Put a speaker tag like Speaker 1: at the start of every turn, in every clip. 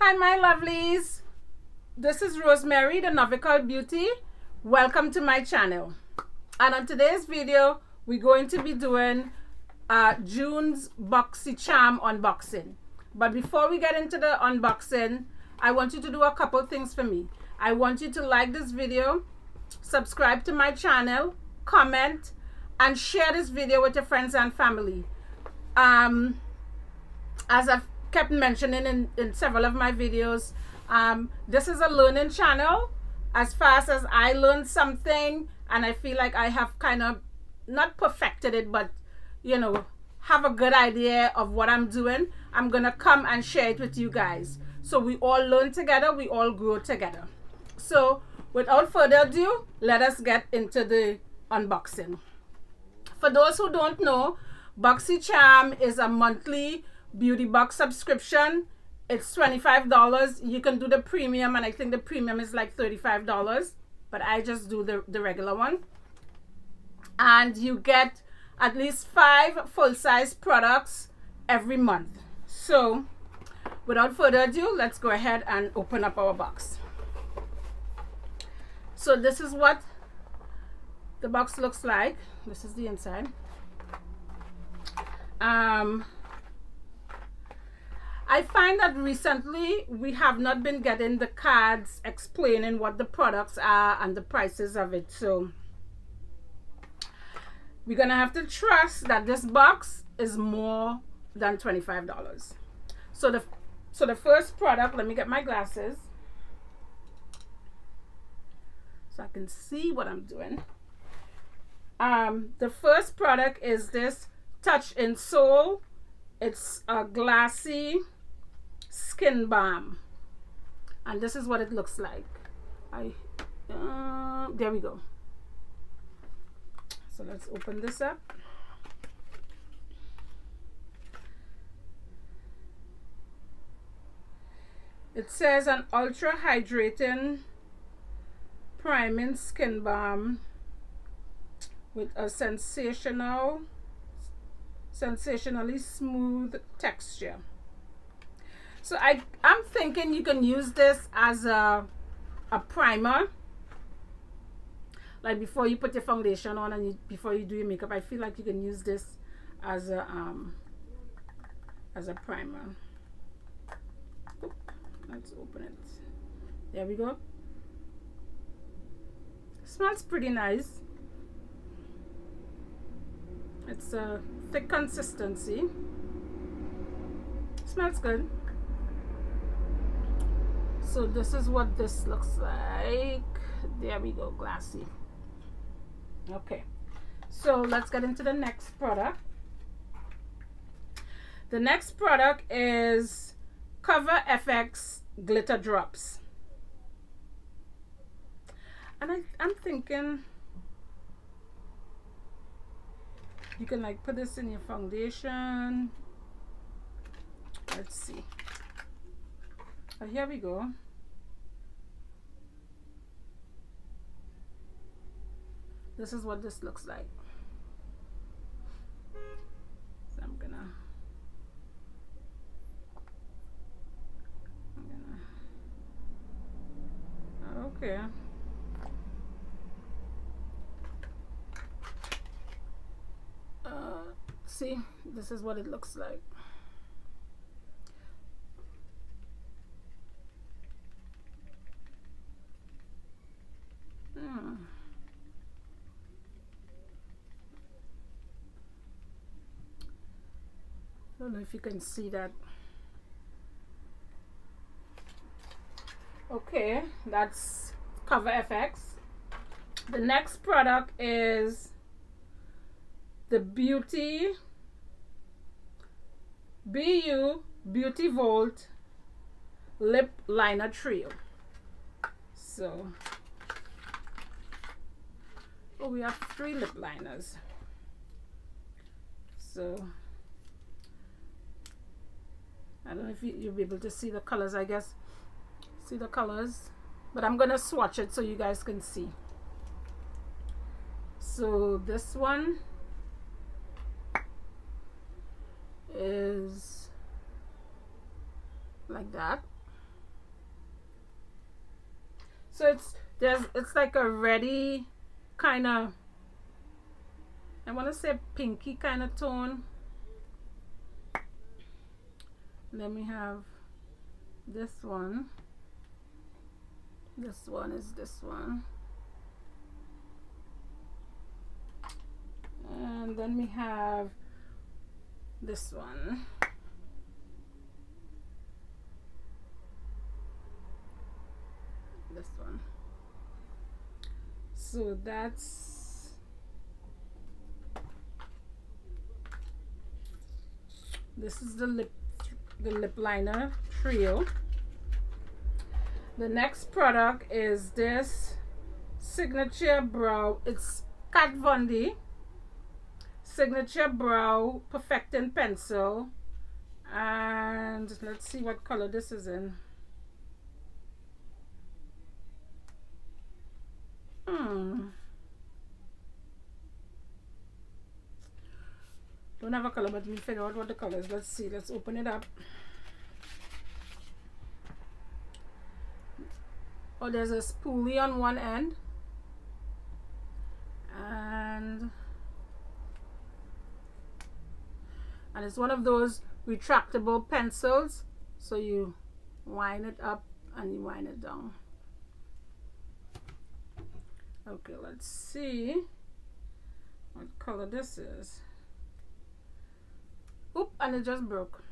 Speaker 1: Hi my lovelies, this is Rosemary, the Novical Beauty. Welcome to my channel. And on today's video we're going to be doing June's Boxycharm unboxing. But before we get into the unboxing, I want you to do a couple things for me. I want you to like this video, subscribe to my channel, comment, and share this video with your friends and family. As I've kept mentioning in several of my videos, this is a learning channel. As fast as I learned something and I feel like I have kind of not perfected it, but you know, have a good idea of what I'm doing, I'm gonna come and share it with you guys, so we all learn together, we all grow together. So without further ado, let us get into the unboxing. For those who don't know, Boxycharm is a monthly beauty box subscription. It's $25. You can do the premium, and I think the premium is like $35, but I just do the regular one. And you get at least 5 full-size products every month. So without further ado, let's go ahead and open up our box. So this is what the box looks like. This is the inside. I find that recently we have not been getting the cards explaining what the products are and the prices of it. So we're gonna have to trust that this box is more than $25. So the first product, let me get my glasses so I can see what I'm doing. The first product is this Touch in Soul. It's a glassy skin balm, and this is what it looks like. There we go. So let's open this up. It says an ultra hydrating priming skin balm with a sensationally smooth texture. So I'm thinking you can use this as a primer, like before you put your foundation on and before you do your makeup. I feel like you can use this as a primer. Oop, let's open it. There we go. Smells pretty nice. It's a thick consistency. Smells good. So this is what this looks like. There we go, glassy. Okay, so let's get into the next product. The next product is Cover FX Glitter Drops. And I'm thinking you can like put this in your foundation. Let's see. Oh, here we go. This is what this looks like. So I'm gonna okay. See, this is what it looks like. I don't know if you can see that. Okay, that's Cover FX. The next product is the Beauty Vault Lip Liner Trio. So, oh, we have 3 lip liners. So I don't know if you'll be able to see the colors, I guess. See the colors? But I'm gonna swatch it so you guys can see. So this one is like that. So it's like a ready kind of, I want to say pinky kind of tone. Then we have this one. This one is this one. And then we have this one. This one. So that's this is the lip liner trio. The next product is this Signature Brow. It's Kat Von D Signature Brow Perfecting Pencil, and let's see what color this is in. Don't have a color, but we'll figure out what the color is. Let's see. Let's open it up. Oh, there's a spoolie on one end, and it's one of those retractable pencils, so you wind it up and you wind it down. Okay, let's see what color this is. Oop, and it just broke.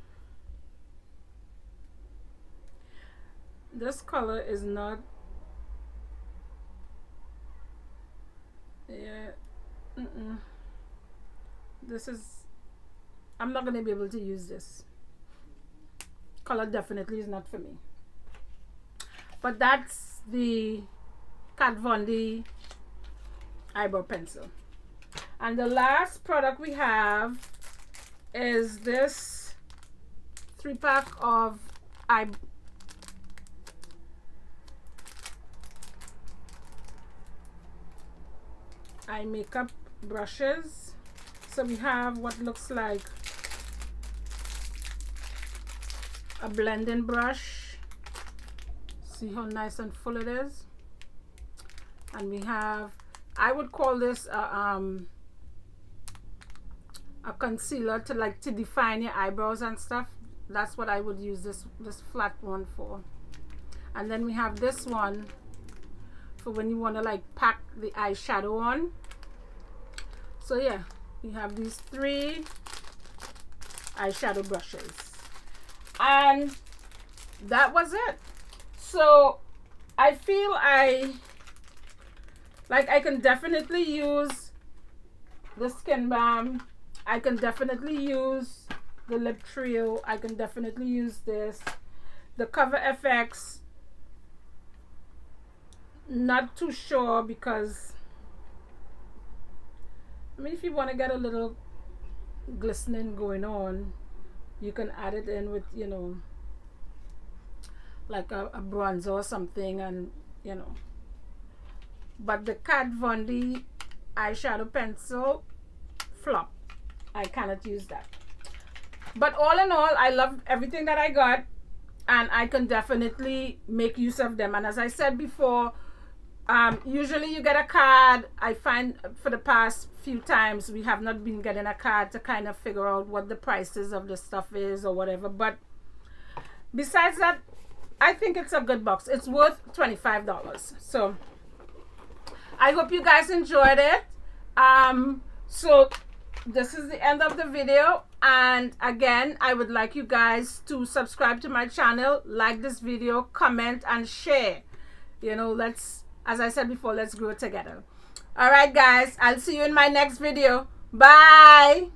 Speaker 1: This color is not, yeah, this is, I'm not gonna be able to use this color. Definitely is not for me. But that's the Kat Von D eyebrow pencil. And the last product we have is this 3-pack of eye makeup brushes. So we have what looks like a blending brush. See how nice and full it is. And we have, I would call this a concealer to define your eyebrows and stuff. That's what I would use this flat one for. And then we have this one for when you want to like pack the eyeshadow on. So yeah, we have these 3 eyeshadow brushes, and that was it. So I feel I can definitely use the Skin Balm. I can definitely use the lip trio. I can definitely use this. The Cover FX, not too sure, because I mean, if you want to get a little glistening going on, you can add it in with, you know, like a bronzer or something, and you know. But the Kat Von D eyeshadow pencil, flop. I cannot use that. But all in all, I love everything that I got, and I can definitely make use of them. And as I said before, usually you get a card. I find for the past few times we have not been getting a card to kind of figure out what the prices of the stuff is or whatever. But besides that, I think it's a good box. It's worth $25. So I hope you guys enjoyed it. So this is the end of the video, and again, I would like you guys to subscribe to my channel, like this video, comment and share. You know, let's, as I said before, let's grow together. All right guys, I'll see you in my next video. Bye.